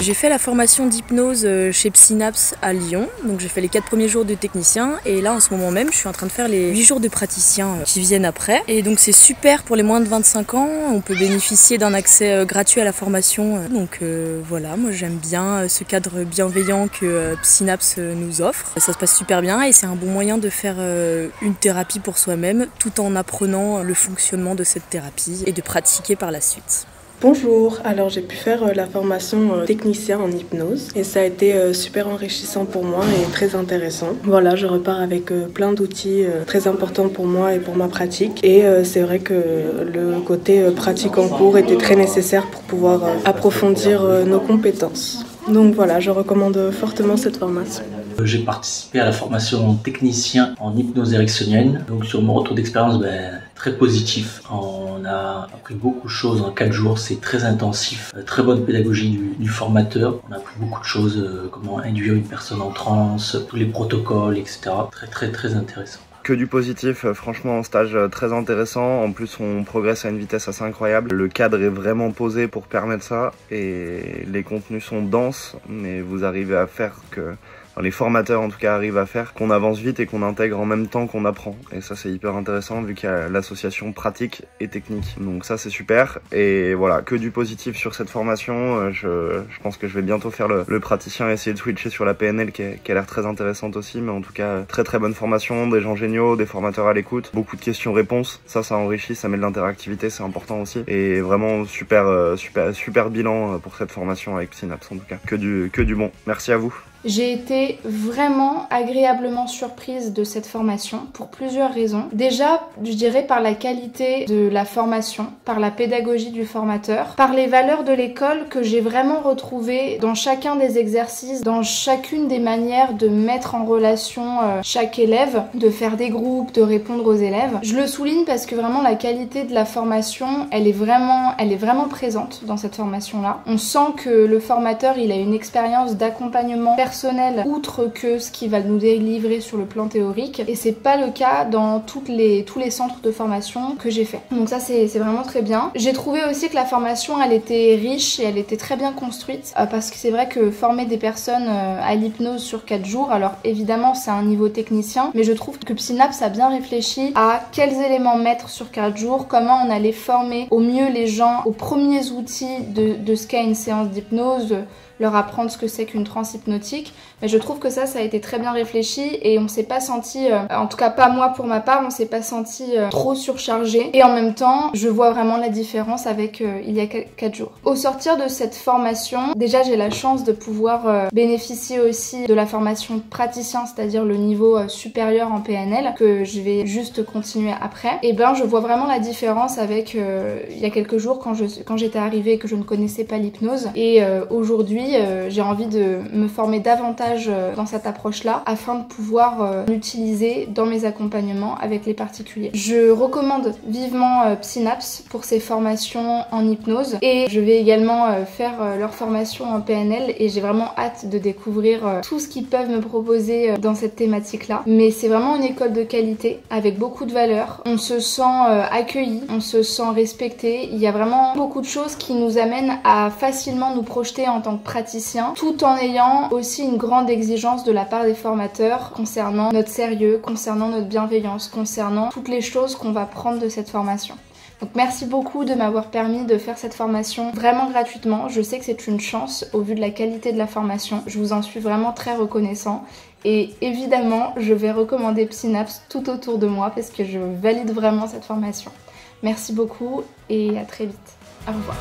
J'ai fait la formation d'hypnose chez Psynaps à Lyon, donc j'ai fait les 4 premiers jours de technicien et là en ce moment même je suis en train de faire les 8 jours de praticien qui viennent après. Et donc c'est super pour les moins de 25 ans, on peut bénéficier d'un accès gratuit à la formation. Donc voilà, moi j'aime bien ce cadre bienveillant que Psynaps nous offre. Ça se passe super bien et c'est un bon moyen de faire une thérapie pour soi-même tout en apprenant le fonctionnement de cette thérapie et de pratiquer par la suite. Bonjour, alors j'ai pu faire la formation technicien en hypnose et ça a été super enrichissant pour moi et très intéressant. Voilà, je repars avec plein d'outils très importants pour moi et pour ma pratique et c'est vrai que le côté pratique en cours était très nécessaire pour pouvoir approfondir nos compétences. Donc voilà, je recommande fortement cette formation. J'ai participé à la formation technicien en hypnose ericksonienne. Donc sur mon retour d'expérience, très positif. On a appris beaucoup de choses en 4 jours, c'est très intensif. Très bonne pédagogie du formateur. On a appris beaucoup de choses, comment induire une personne en transe, tous les protocoles, etc. Très intéressant. Que du positif, franchement un stage très intéressant, en plus on progresse à une vitesse assez incroyable, le cadre est vraiment posé pour permettre ça et les contenus sont denses mais vous arrivez à faire que, enfin, les formateurs en tout cas arrivent à faire qu'on avance vite et qu'on intègre en même temps qu'on apprend et ça c'est hyper intéressant vu qu'il y a l'association pratique et technique, donc ça c'est super et voilà, que du positif sur cette formation. Je pense que je vais bientôt faire le praticien et essayer de switcher sur la PNL qui a l'air très intéressante aussi, mais en tout cas très bonne formation, des gens géniaux, des formateurs à l'écoute, beaucoup de questions-réponses, ça enrichit, ça met de l'interactivité, c'est important aussi et vraiment super bilan pour cette formation avec Psynaps en tout cas, que du bon. Merci à vous. J'ai été vraiment agréablement surprise de cette formation pour plusieurs raisons. Déjà, je dirais par la qualité de la formation, par la pédagogie du formateur, par les valeurs de l'école que j'ai vraiment retrouvées dans chacun des exercices, dans chacune des manières de mettre en relation chaque élève, de faire des groupes, de répondre aux élèves. Je le souligne parce que vraiment la qualité de la formation, elle est vraiment présente dans cette formation-là. On sent que le formateur, il a une expérience d'accompagnement personnel outre que ce qu'il va nous délivrer sur le plan théorique et c'est pas le cas dans tous les centres de formation que j'ai fait. Donc ça c'est vraiment très bien. J'ai trouvé aussi que la formation elle était riche et elle était très bien construite parce que c'est vrai que former des personnes à l'hypnose sur 4 jours, alors évidemment c'est un niveau technicien, mais je trouve que Psynaps a bien réfléchi à quels éléments mettre sur 4 jours, comment on allait former au mieux les gens aux premiers outils de ce qu'est une séance d'hypnose, leur apprendre ce que c'est qu'une transe hypnotique, mais je trouve que ça a été très bien réfléchi et on s'est pas senti, en tout cas pas moi pour ma part, on s'est pas senti trop surchargé et en même temps je vois vraiment la différence avec il y a 4 jours. Au sortir de cette formation, déjà j'ai la chance de pouvoir bénéficier aussi de la formation praticien, c'est-à-dire le niveau supérieur en PNL que je vais juste continuer après. Et je vois vraiment la différence avec il y a quelques jours quand j'étais arrivée et que je ne connaissais pas l'hypnose et aujourd'hui j'ai envie de me former davantage dans cette approche-là afin de pouvoir l'utiliser dans mes accompagnements avec les particuliers. Je recommande vivement Psynaps pour ses formations en hypnose et je vais également faire leur formation en PNL et j'ai vraiment hâte de découvrir tout ce qu'ils peuvent me proposer dans cette thématique-là. Mais c'est vraiment une école de qualité avec beaucoup de valeurs. On se sent accueilli, on se sent respecté. Il y a vraiment beaucoup de choses qui nous amènent à facilement nous projeter en tant que praticien, tout en ayant aussi une grande exigence de la part des formateurs concernant notre sérieux, concernant notre bienveillance, concernant toutes les choses qu'on va prendre de cette formation. Donc merci beaucoup de m'avoir permis de faire cette formation vraiment gratuitement. Je sais que c'est une chance au vu de la qualité de la formation. Je vous en suis vraiment très reconnaissant. Et évidemment, je vais recommander Psynaps tout autour de moi parce que je valide vraiment cette formation. Merci beaucoup et à très vite. Au revoir.